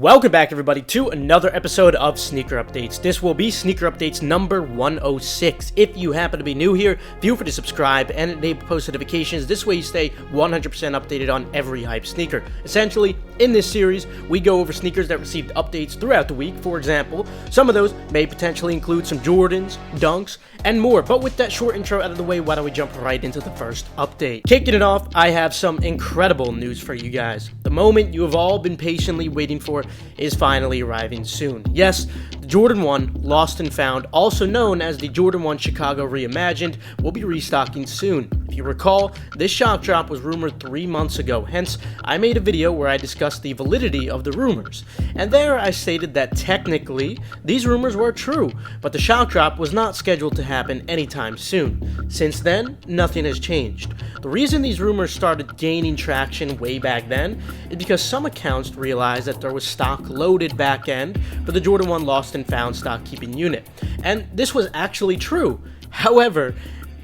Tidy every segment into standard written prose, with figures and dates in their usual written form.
Welcome back everybody to another episode of Sneaker Updates. This will be Sneaker Updates number 106. If you happen to be new here, feel free to subscribe and enable post notifications. This way you stay 100% updated on every hype sneaker. Essentially, in this series, we go over sneakers that received updates throughout the week. For example, some of those may potentially include some Jordans, Dunks, and more. But with that short intro out of the way, why don't we jump right into the first update. Kicking it off, I have some incredible news for you guys. The moment you have all been patiently waiting for is finally arriving soon. Yes, the Jordan 1 Lost and Found, also known as the Jordan 1 Chicago Reimagined, will be restocking soon. If you recall, this shock drop was rumored 3 months ago, hence I made a video where I discussed the validity of the rumors. And there I stated that technically, these rumors were true, but the shock drop was not scheduled to happen anytime soon. Since then, nothing has changed. The reason these rumors started gaining traction way back then is because some accounts realized that there was stock loaded back end for the Jordan 1 Lost and Found stock keeping unit. And this was actually true. However,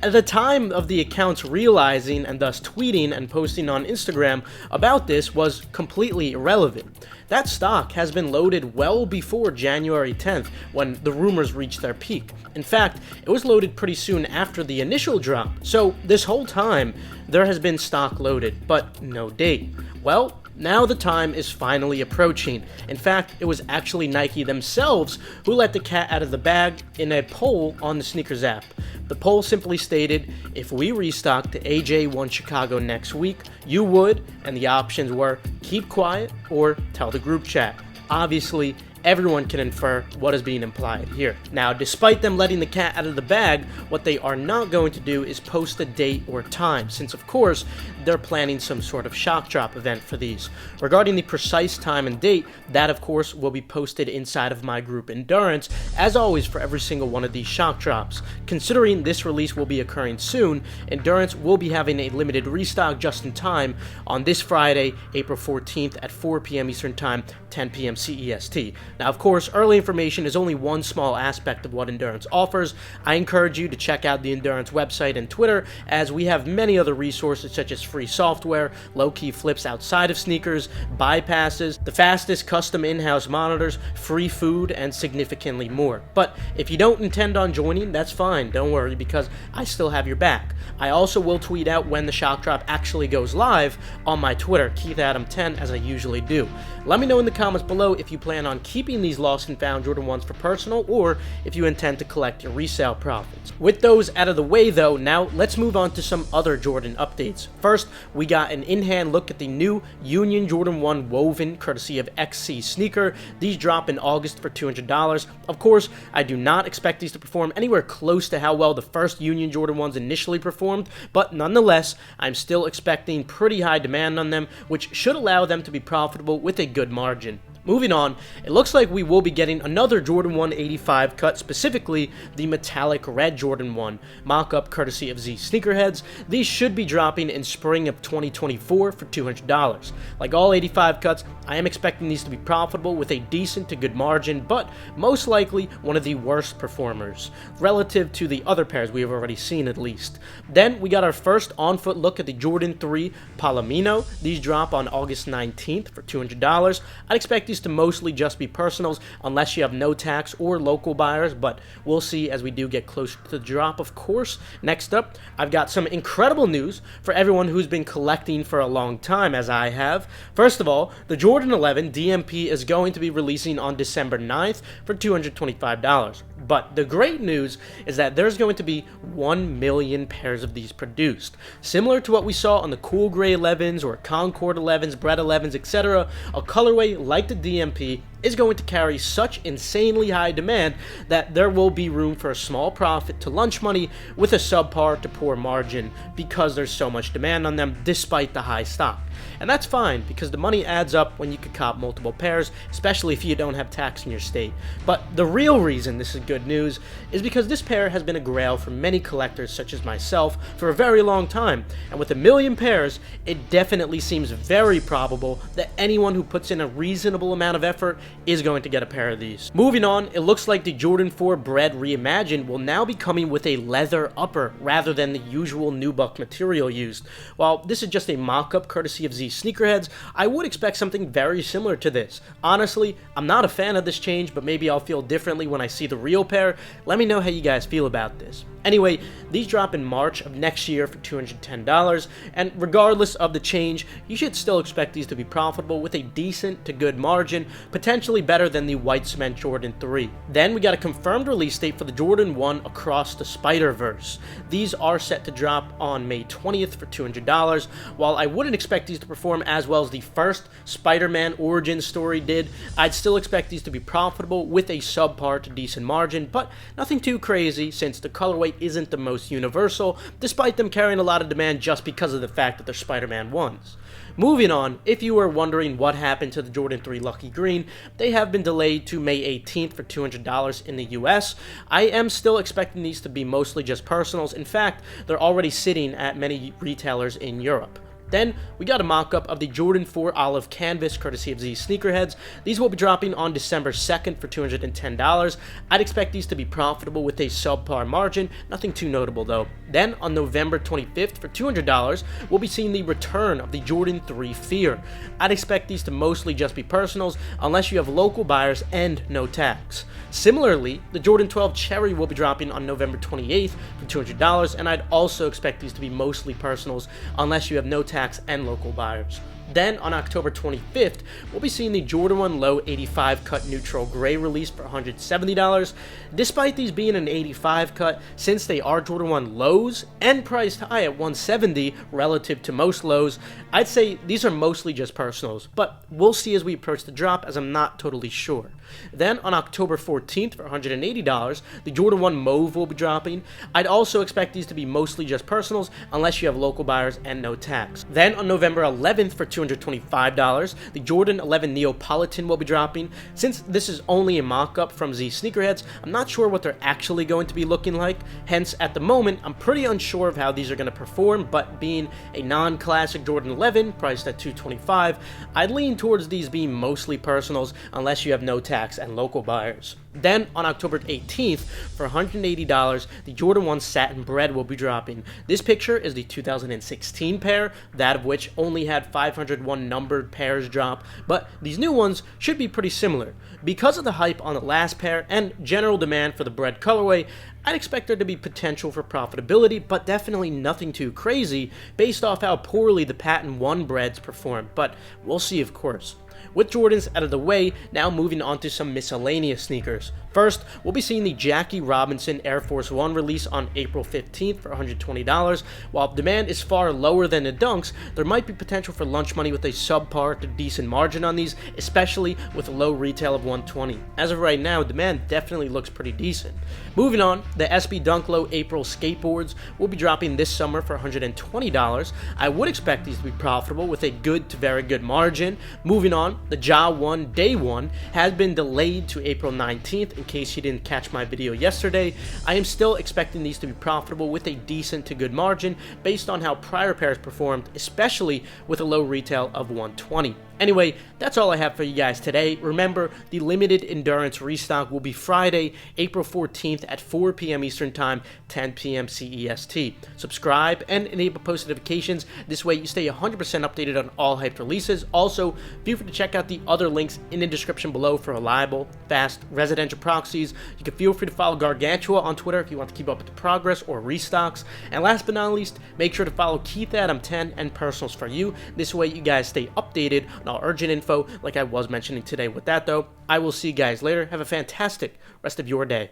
at the time of the accounts realizing and thus tweeting and posting on Instagram about this was completely irrelevant. That stock has been loaded well before January 10th when the rumors reached their peak. In fact, it was loaded pretty soon after the initial drop. So this whole time, there has been stock loaded, but no date. Well, now the time is finally approaching. In fact, it was actually Nike themselves who let the cat out of the bag in a poll on the Sneakers app. The poll simply stated, if we restock the AJ1 Chicago next week, you would, and the options were keep quiet or tell the group chat. Obviously, everyone can infer what is being implied here. Now, despite them letting the cat out of the bag, what they are not going to do is post a date or time, since of course, they're planning some sort of shock drop event for these. Regarding the precise time and date, that of course will be posted inside of my group Endurance, as always for every single one of these shock drops. Considering this release will be occurring soon, Endurance will be having a limited restock just in time on this Friday, April 14th at 4 p.m. Eastern Time, 10 p.m. CEST. Now, of course, early information is only one small aspect of what Endurance offers. I encourage you to check out the Endurance website and Twitter, as we have many other resources such as free software, low-key flips outside of sneakers, bypasses, the fastest custom in-house monitors, free food, and significantly more. But if you don't intend on joining, that's fine, don't worry, because I still have your back. I also will tweet out when the shock drop actually goes live on my Twitter, KeithAdam10, as I usually do. Let me know in the comments below if you plan on keeping these Lost and Found Jordan 1s for personal, or if you intend to collect your resale profits. With those out of the way though, now let's move on to some other Jordan updates. First, we got an in-hand look at the new Union Jordan 1 woven, courtesy of XC Sneaker. These drop in August for $200. Of course, I do not expect these to perform anywhere close to how well the first Union Jordan 1s initially performed, but nonetheless, I'm still expecting pretty high demand on them, which should allow them to be profitable with a good margin. Moving on, it looks like we will be getting another Jordan 1 85 cut, specifically the metallic red Jordan 1 mock-up courtesy of Z Sneakerheads. These should be dropping in spring of 2024 for $200. Like all 85 cuts, I am expecting these to be profitable with a decent to good margin, but most likely one of the worst performers, relative to the other pairs we have already seen at least. Then we got our first on-foot look at the Jordan 3 Palomino. These drop on August 19th for $200. I'd expect these to mostly just be personals unless you have no tax or local buyers, but we'll see as we do get closer to the drop, of course. Next up, I've got some incredible news for everyone who's been collecting for a long time, as I have. First of all, the Jordan 11 DMP is going to be releasing on December 9th for $225. But the great news is that there's going to be 1 million pairs of these produced. Similar to what we saw on the Cool Gray 11s or Concord 11s, Bred 11s, etc., a colorway like the DMP is going to carry such insanely high demand that there will be room for a small profit to lunch money with a subpar to poor margin because there's so much demand on them despite the high stock. And that's fine because the money adds up when you could cop multiple pairs, especially if you don't have tax in your state. But the real reason this is good news is because this pair has been a grail for many collectors such as myself for a very long time, and with 1 million pairs, it definitely seems very probable that anyone who puts in a reasonable amount of effort is going to get a pair of these. Moving on, it looks like the Jordan 4 Bred Reimagined will now be coming with a leather upper rather than the usual nubuck material used. While this is just a mock-up courtesy of Z Sneakerheads, I would expect something very similar to this. Honestly, I'm not a fan of this change, but maybe I'll feel differently when I see the real pair. Let me know how you guys feel about this. Anyway, these drop in March of next year for $210, and regardless of the change, you should still expect these to be profitable with a decent to good margin, potentially better than the white cement Jordan 3. Then we got a confirmed release date for the Jordan 1 Across the Spiderverse. These are set to drop on May 20th for $200. While I wouldn't expect these to perform as well as the first Spider-Man origin story did, I'd still expect these to be profitable with a subpar to decent margin, but nothing too crazy since the colorway isn't the most universal, despite them carrying a lot of demand just because of the fact that they're Spider-Man 1s. Moving on, if you were wondering what happened to the Jordan 3 Lucky Green, they have been delayed to May 18th for $200 in the US. I am still expecting these to be mostly just personals. In fact, they're already sitting at many retailers in Europe. Then, we got a mock-up of the Jordan 4 Olive Canvas, courtesy of Z Sneakerheads. These will be dropping on December 2nd for $210. I'd expect these to be profitable with a subpar margin, nothing too notable though. Then, on November 25th for $200, we'll be seeing the return of the Jordan 3 Fear. I'd expect these to mostly just be personals, unless you have local buyers and no tax. Similarly, the Jordan 12 Cherry will be dropping on November 28th for $200, and I'd also expect these to be mostly personals, unless you have no tax and local buyers. Then, on October 25th, we'll be seeing the Jordan 1 Low 85 Cut Neutral Gray release for $170. Despite these being an 85 cut, since they are Jordan 1 Lows and priced high at $170 relative to most lows, I'd say these are mostly just personals, but we'll see as we approach the drop, as I'm not totally sure. Then, on October 14th for $180, the Jordan 1 Mauve will be dropping. I'd also expect these to be mostly just personals, unless you have local buyers and no tax. Then, on November 11th for $225, the Jordan 11 Neapolitan will be dropping. Since this is only a mock-up from Z Sneakerheads, I'm not sure what they're actually going to be looking like. Hence, at the moment, I'm pretty unsure of how these are going to perform, but being a non-classic Jordan 11 priced at $225, I'd lean towards these being mostly personals, unless you have no tax and local buyers. Then, on October 18th, for $180, the Jordan 1 Satin Bred will be dropping. This picture is the 2016 pair, that of which only had 501 numbered pairs drop, but these new ones should be pretty similar. Because of the hype on the last pair and general demand for the Bred colorway, I'd expect there to be potential for profitability, but definitely nothing too crazy based off how poorly the Patent 1 Breds performed, but we'll see of course. With Jordans out of the way, now moving on to some miscellaneous sneakers. First, we'll be seeing the Jackie Robinson Air Force 1 release on April 15th for $120. While demand is far lower than the Dunks, there might be potential for lunch money with a subpar to decent margin on these, especially with a low retail of $120. As of right now, demand definitely looks pretty decent. Moving on, the SB Dunk Low April skateboards will be dropping this summer for $120. I would expect these to be profitable with a good to very good margin. Moving on, the Ja 1 Day 1 has been delayed to April 19th. In case you didn't catch my video yesterday, I am still expecting these to be profitable with a decent to good margin based on how prior pairs performed, especially with a low retail of $120. Anyway, that's all I have for you guys today. Remember, the limited endurance restock will be Friday, April 14th at 4 p.m. Eastern Time, 10 p.m. CEST. Subscribe and enable post notifications. This way you stay 100% updated on all hyped releases. Also, feel free to check out the other links in the description below for reliable, fast, residential proxies. You can feel free to follow Gargantua on Twitter if you want to keep up with the progress or restocks. And last but not least, make sure to follow Keith Adam 10 and Personals for You. This way you guys stay updated on all urgent info like I was mentioning today. With that though, I will see you guys later. Have a fantastic rest of your day.